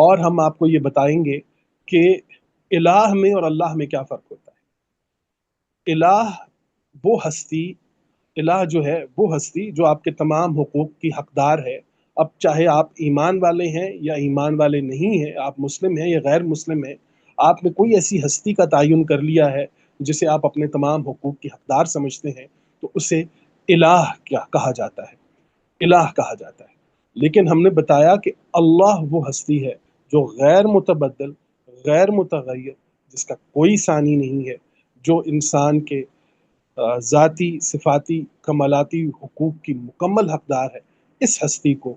اور ہم آپ کو یہ بتائیں گے کہ الہ میں اور اللہ میں کیا فرق ہوتا ہے۔ الہ وہ ہستی الہ جو ہے وہ ہستی جو آپ کے تمام حقوق کی حقدار ہے۔ اب چاہے آپ ایمان والے ہیں یا ایمان والے نہیں ہیں، آپ مسلم ہیں یا غیر مسلم ہیں، آپ نے کوئی ایسی ہستی کا تعین کر لیا ہے جسے آپ اپنے تمام حقوق کی حقدار سمجھتے ہیں، تو اسے الہ کیا کہا جاتا ہے، الہ کہا جاتا ہے۔ لیکن ہم نے بتایا کہ اللہ وہ ہستی ہے جو غیر متبدل، غیر متغیر، جس کا کوئی ثانی نہیں ہے، جو انسان کے ذاتی صفاتی کمالاتی حقوق کی مکمل حقدار ہے۔ اس ہستی کو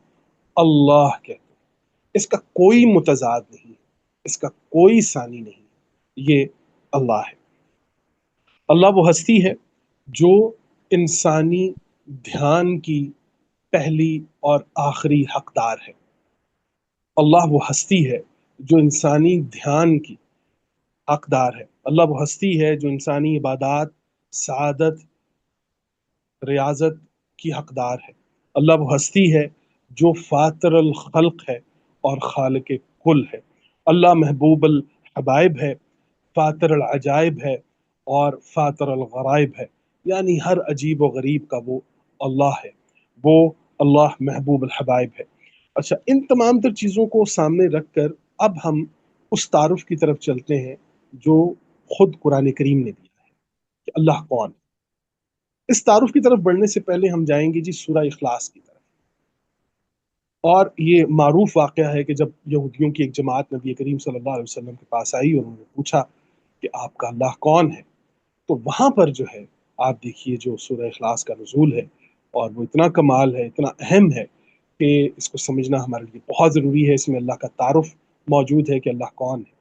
اللہ کہتے ہیں۔ اس کا کوئی متضاد نہیں ہے، اس کا کوئی ثانی نہیں ہے، یہ اللہ ہے۔ اللہ وہ ہستی ہے جو انسانی دھیان کی پہلی اور آخری حقدار ہے۔ اللہ وہ ہستی ہے جو انسانی دھیان کی حقدار ہے۔ اللہ وہ ہستی ہے جو انسانی عبادات، سعادت، ریاضت کی حقدار ہے۔ اللہ وہ ہستی ہے جو فاطر الخلق ہے اور خالق کل ہے۔ اللہ محبوب الحبائب ہے، فاطر العجائب ہے اور فاطر الغرائب ہے، یعنی ہر عجیب و غریب کا وہ اللہ ہے، وہ اللہ محبوب الحبائب ہے۔ اچھا، ان تمام تر چیزوں کو سامنے رکھ کر اب ہم اس تعارف کی طرف چلتے ہیں جو خود قرآن کریم نے دیا ہے کہ اللہ کون ہے۔ اس تعارف کی طرف بڑھنے سے پہلے ہم جائیں گے جی سورہ اخلاص کی طرف۔ اور یہ معروف واقعہ ہے کہ جب یہودیوں کی ایک جماعت نبی کریم صلی اللہ علیہ وسلم کے پاس آئی اور انہوں نے پوچھا کہ آپ کا اللہ کون ہے، تو وہاں پر جو ہے آپ دیکھیے جو سورہ اخلاص کا نزول ہے، اور وہ اتنا کمال ہے، اتنا اہم ہے کہ اس کو سمجھنا ہمارے لیے بہت ضروری ہے۔ اس میں اللہ کا تعارف موجود ہے کہ اللہ کون ہے۔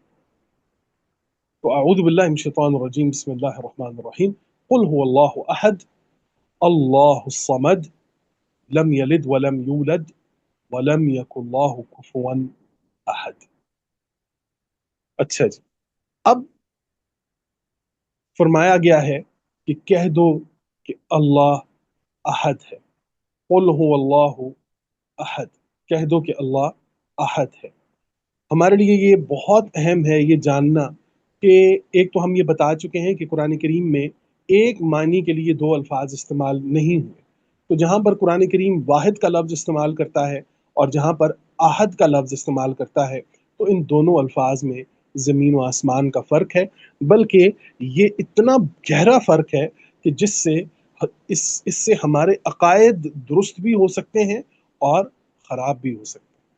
تو اعوذ باللہ من الشیطان الرجیم، بسم اللہ الرحمن الرحیم۔ قل هو اللہ احد اللہ الصمد لم یلد ولم یولد ولم یکن اللہ کفوا احد۔ اچھا جی، اب فرمایا گیا ہے کہ کہہ دو کہ اللہ احد ہے۔ قل هو اللہ احد، کہہ دو کہ اللہ احد ہے۔ ہمارے لیے یہ بہت اہم ہے یہ جاننا کہ ایک تو ہم یہ بتا چکے ہیں کہ قرآن کریم میں ایک معنی کے لیے دو الفاظ استعمال نہیں ہوئے۔ تو جہاں پر قرآن کریم واحد کا لفظ استعمال کرتا ہے اور جہاں پر احد کا لفظ استعمال کرتا ہے، تو ان دونوں الفاظ میں زمین و آسمان کا فرق ہے، بلکہ یہ اتنا گہرا فرق ہے کہ جس سے اس سے ہمارے عقائد درست بھی ہو سکتے ہیں اور خراب بھی ہو سکتے ہیں۔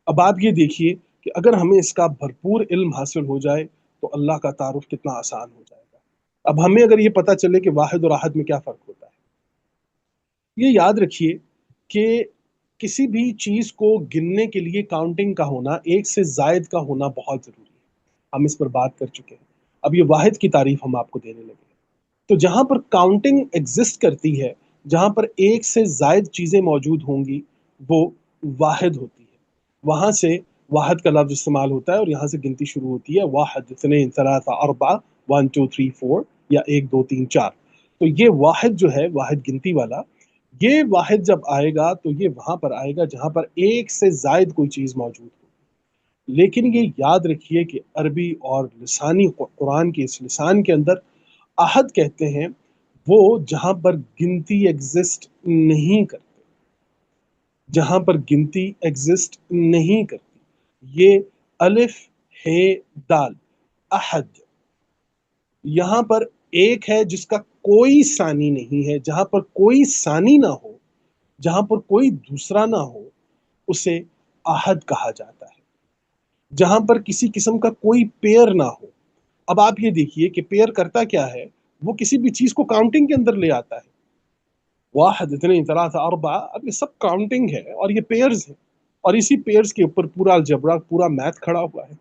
اب آپ یہ دیکھیے کہ اگر ہمیں اس کا بھرپور علم حاصل ہو جائے تو اللہ کا تعارف کتنا آسان ہو جائے گا۔ اب ہمیں اگر یہ پتہ چلے کہ واحد اور احد میں کیا فرق ہوتا ہے، یہ یاد رکھیے کہ کسی بھی چیز کو گننے کے لیے کاؤنٹنگ کا ہونا، ایک سے زائد کا ہونا بہت ضروری ہے۔ ہم اس پر بات کر چکے ہیں۔ اب یہ واحد کی تعریف ہم آپ کو دینے لگے ہیں۔ تو جہاں پر کاؤنٹنگ ایگزسٹ کرتی ہے، جہاں پر ایک سے زائد چیزیں موجود ہوں گی، وہ واحد ہوتی ہے۔ وہاں سے واحد کا لفظ استعمال ہوتا ہے اور یہاں سے گنتی شروع ہوتی ہے، واحد اثنین ثلاثہ اربعہ، 1 2 3 4 یا 1 2 3 4۔ تو یہ واحد جو ہے، واحد گنتی والا، یہ واحد جب آئے گا تو یہ وہاں پر آئے گا جہاں پر ایک سے زائد کوئی چیز موجود ہو۔ لیکن یہ یاد رکھیے کہ عربی اور لسانی قرآن کے اس لسان کے اندر احد کہتے ہیں وہ جہاں پر گنتی ایگزسٹ نہیں کرتی، جہاں پر گنتی ایگزسٹ نہیں کرتی۔ یہ الف ہے دال احد، یہاں پر ایک ہے جس کا کوئی ثانی نہیں ہے۔ جہاں پر کوئی ثانی نہ ہو، جہاں پر کوئی دوسرا نہ ہو، اسے احد کہا جاتا ہے۔ جہاں پر کسی قسم کا کوئی پیر نہ ہو۔ اب آپ یہ دیکھیے کہ پیر کرتا کیا ہے، وہ کسی بھی چیز کو کاؤنٹنگ کے اندر لے آتا ہے۔ واحد اثنین ثلاثہ اربعہ، اب یہ سب کاؤنٹنگ ہے اور یہ پیئرز ہیں، اور اسی پیئرز کے اوپر پورا الجبرا، پورا میتھ کھڑا ہوا ہے۔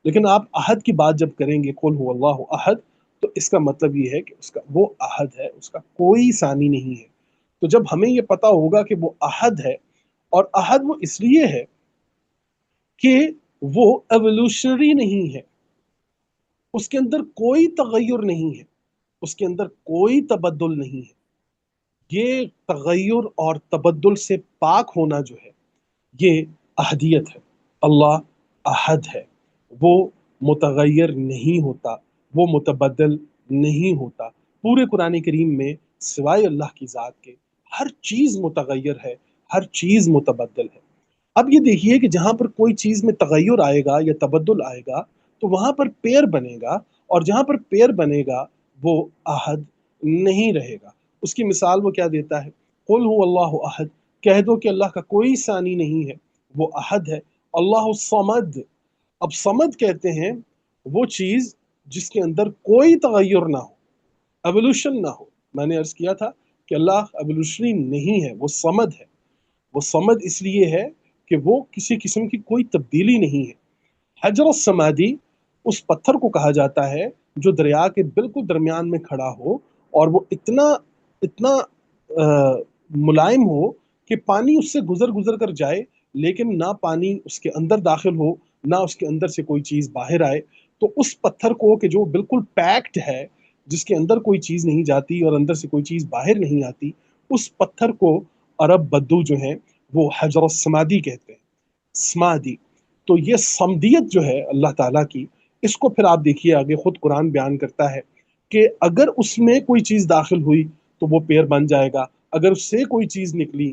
لیکن آپ احد کی بات جب کریں گے، قل هو اللہ احد، تو اس کا مطلب یہ ہے کہ اس کا وہ احد ہے، اس کا کوئی ثانی نہیں ہے۔ تو جب ہمیں یہ پتا ہوگا کہ وہ احد ہے، اور احد وہ اس لیے ہے کہ وہ ایوولوشنری نہیں ہے، اس کے اندر کوئی تغیر نہیں ہے، اس کے اندر کوئی تبدل نہیں ہے۔ یہ تغیر اور تبدل سے پاک ہونا جو ہے، یہ احدیت ہے۔ اللہ अहद है, वो मुतगैर नहीं होता, वो मुतबदल नहीं होता। पूरे कुरान करीम में सिवाय अल्लाह की ज़ात के हर चीज़ मुतगैर है, हर चीज़ मुतबदल है। अब ये देखिए कि जहाँ पर कोई चीज़ में तगय्युर आएगा या तबद्दुल आएगा, तो वहाँ पर पेड़ बनेगा, और जहाँ पर पेड़ बनेगा वो अहद नहीं रहेगा। उसकी मिसाल वो क्या देता है, कुल हु अल्लाहु अहद, कह दो कि अल्लाह का कोई सानी नहीं है, वो अहद है। अल्लाहु समद, अब समद कहते हैं वो चीज़ जिसके अंदर कोई तगय्युर ना हो, एवोल्यूशन ना हो। मैंने अर्ज़ किया था कि अल्लाह एवोल्यूशनरी नहीं है, वो समद है। वो समद इसलिए है कि वो किसी किस्म की कोई तब्दीली नहीं है। हजर समाधि उस पत्थर को कहा जाता है जो दरिया के बिल्कुल दरमियान में खड़ा हो, और वो इतना इतना मुलायम हो कि पानी उससे गुजर गुजर कर जाए, लेकिन ना पानी उसके अंदर दाखिल हो, ना उसके अंदर से कोई चीज़ बाहर आए। तो उस पत्थर को कि जो बिल्कुल पैक्ड है, जिसके अंदर कोई चीज़ नहीं जाती और अंदर से कोई चीज़ बाहर नहीं आती, उस पत्थर को अरब बद्दू जो हैं वो हजर समाधि कहते हैं, समाधि। तो ये समदियत जो है अल्लाह ताला की, इसको फिर आप देखिए आगे खुद कुरान बयान करता है कि अगर उसमें कोई चीज़ दाखिल हुई तो वो पेड़ बन जाएगा, अगर उससे कोई चीज़ निकली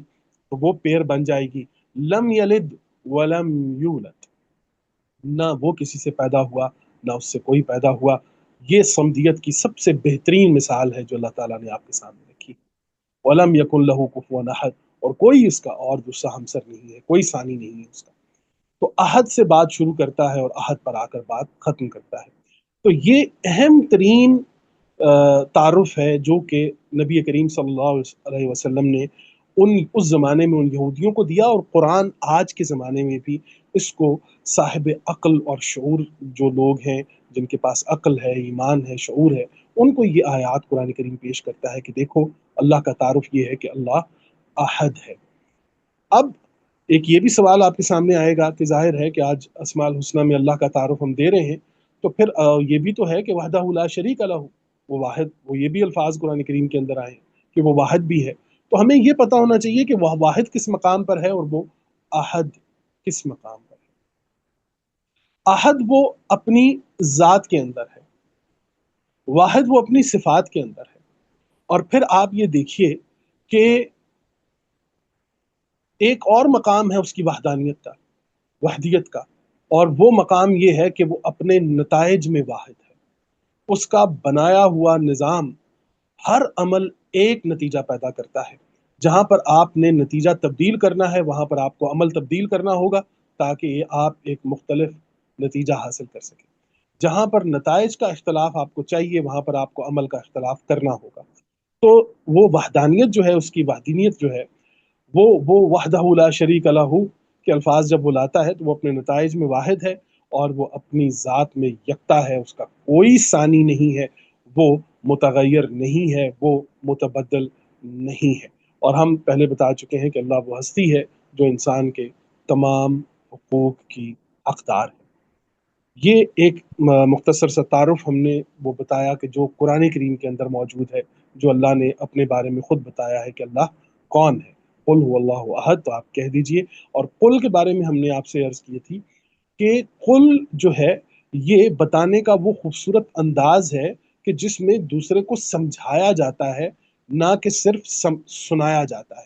तो वो पेड़ बन जाएगी। लम यलिद वलम यूलद, ना वो किसी से पैदा हुआ, ना उससे कोई पैदा हुआ। ये समदियत की सबसे बेहतरीन मिसाल है जो अल्लाह ताला ने आपके सामने रखी। वलम यकुन लहू कुफुवन अहद, और कोई इसका और दूसरा हमसर नहीं है, कोई सानी नहीं है उसका। तो अहद से बात शुरू करता है और अहद पर आकर बात खत्म करता है। तो ये अहम तरीन तारुफ है जो कि नबी करीम सल्लल्लाहु अलैहि वसल्लम ने उन उस ज़माने में उन यहूदियों को दिया, और कुरान आज के ज़माने में भी इसको साहिब अक्ल और शऊर जो लोग हैं, जिनके पास अक्ल है, ईमान है, शऊर है, उनको ये आयात कुरान करीम पेश करता है कि देखो अल्लाह का तारुफ ये है कि अल्लाह अहद है। अब एक ये भी सवाल आपके सामने आएगा कि ज़ाहिर है कि आज अस्माउल हुस्ना में अल्लाह का तारुफ हम दे रहे हैं, तो फिर ये भी तो है कि वहदहू ला शरीक लहू, वो वाहिद, वो ये भी अल्फाज कुरान करीम के अंदर आए हैं कि वो वाहिद भी है। तो हमें ये पता होना चाहिए कि वह वाहिद किस मकाम पर है और वो अहद किस मकाम पर है। अहद वो अपनी ज़ात के अंदर है, वाहिद वो अपनी सिफात के अंदर है। और फिर आप ये देखिए कि एक और मकाम है उसकी वहदानियत का, वहदियत का, और वो मकाम ये है कि वो अपने नताइज में वाहिद है। उसका बनाया हुआ निज़ाम, हर अमल एक नतीजा पैदा करता है। जहाँ पर आपने नतीजा तब्दील करना है वहाँ पर आपको अमल तब्दील करना होगा, ताकि आप एक मुख्तलिफ नतीजा हासिल कर सकें। जहाँ पर नताइज का इख्तलाफ आपको चाहिए वहाँ पर आपको अमल का इख्तलाफ करना होगा। तो वो वहदानियत जो है, उसकी वहदीनियत जो है, वो वहदहू ला शरीक लहू के अल्फाज जब वो लाता है तो वो अपने नताइज में वाहिद है, और वो अपनी ज़ात में यकता है, उसका कोई सानी नहीं है, वो मुतगैर नहीं है, वो मुतबदल नहीं है। और हम पहले बता चुके हैं कि अल्लाह वो हस्ती है जो इंसान के तमाम हुकूक की हकदार है। ये एक मुख्तसर सा तारुफ हमने वो बताया कि जो कुरान करीम के अंदर मौजूद है, जो अल्लाह ने अपने बारे में खुद बताया है कि अल्लाह कौन है। कुल हुवल्लाहु अहद, तो आप कह दीजिए। और कुल के बारे में हमने आपसे अर्ज की थी कि कुल जो है ये बताने का वो खूबसूरत अंदाज है कि जिसमें दूसरे को समझाया जाता है, ना कि सिर्फ सुनाया जाता है।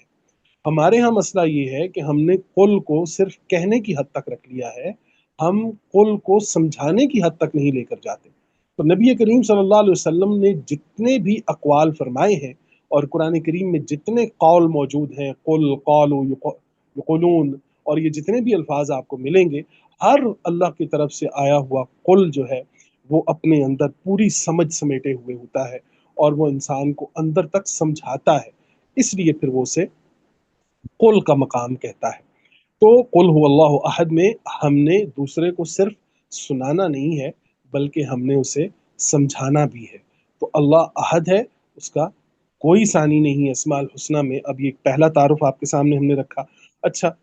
हमारे यहाँ मसला ये है कि हमने कुल को सिर्फ कहने की हद तक रख लिया है, हम कुल को समझाने की हद तक नहीं लेकर जाते। तो नबी करीम सल्लल्लाहु अलैहि वसल्लम ने जितने भी अक़वाल फरमाए हैं, और कुरान करीम में जितने कौल मौजूद हैं, कुल कौलु यक़ूलून, और ये जितने भी अल्फाज आपको मिलेंगे, हर अल्लाह की तरफ से आया हुआ कुल जो है वो अपने अंदर पूरी समझ समेटे हुए होता है, और वो इंसान को अंदर तक समझाता है। इसलिए फिर वो उसे कुल का मकाम कहता है। तो कुल हुवल्लाहु अहद में हमने दूसरे को सिर्फ सुनाना नहीं है, बल्कि हमने उसे समझाना भी है। तो अल्लाह अहद है, उसका कोई सानी नहीं है अस्माउल हुस्ना में। अब ये पहला तारुफ आपके सामने हमने रखा। अच्छा,